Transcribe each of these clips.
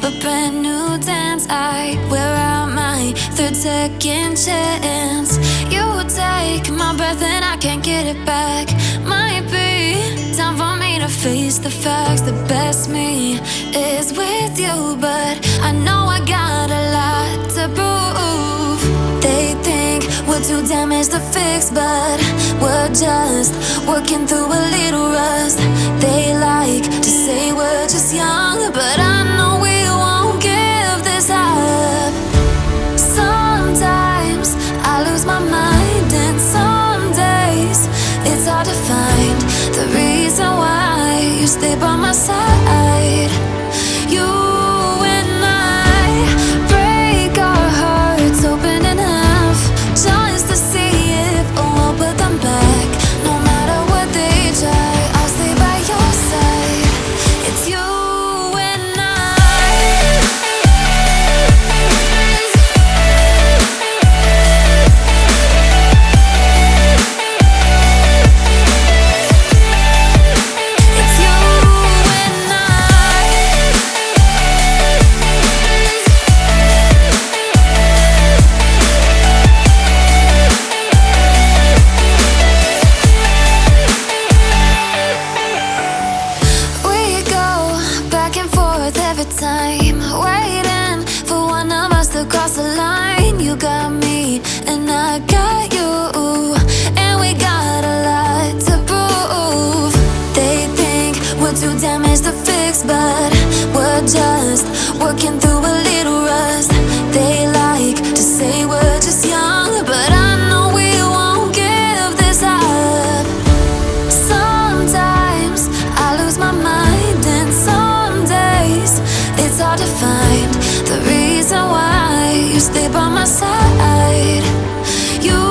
a brand new dance. I wear out my third second chance. You take my breath and I can't get it back. Might be time for me to face the facts. The best me is with you, but I know I got a lot to prove. They think we're too damaged to fix, but we're just working through a little rust. They like to say we're just young, but I know we won't give this up. Sometimes I lose my mind, and some days it's hard to find the reason why you stay by my side. You and I break our hearts open in half, just to see if we'll put them back. No matter what they try, I'll stay by your side. It's you and I. It's you and I. We go back and forth every time, waiting for one of us to cross the line. You got me and I got you, and we got a lot to prove. They think we're too damaged to fix, but we're just working through a little rust. They like to say we're just young, but I know we won't give this up. Sometimes I lose my mind, and some days it's hard to find the reason why you stay by my side. You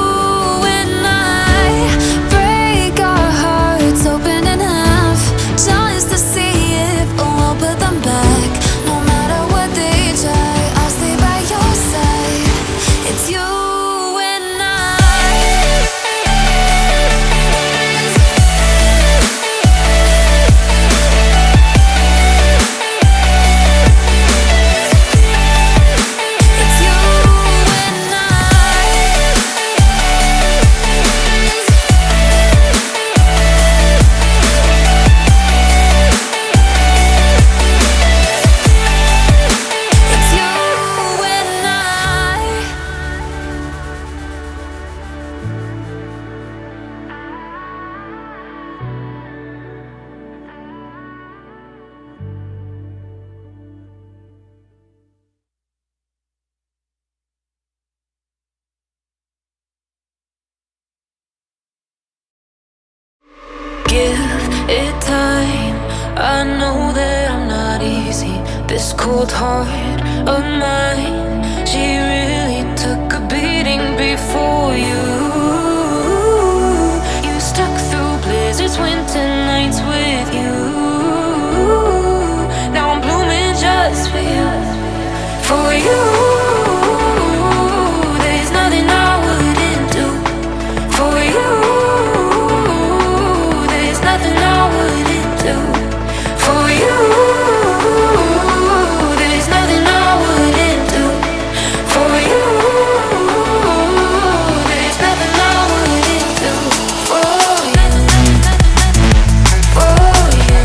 and I break our hearts open in half, just to see if we'll put them back. No matter what they try, I'll stay by your side. It's you and I. It's you and I. It's you and I. Give it time. I know that I'm not easy. This cold heart of mine, she really took a beating before you. You stuck through blizzards, winter nights with you. Now I'm blooming just for you. For you, there's nothing I wouldn't do. For you, there's nothing I wouldn't do. For you, there's nothing I wouldn't do. For you, there's nothing I wouldn't do. For you, for you,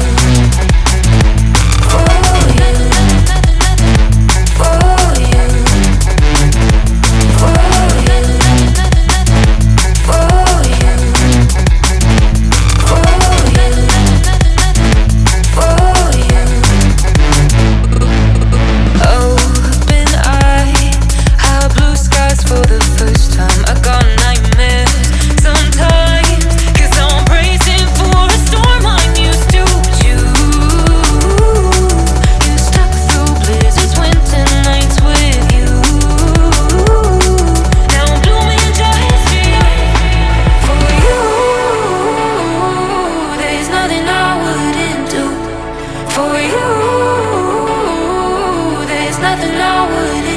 for you, for you, there's nothing I wouldn't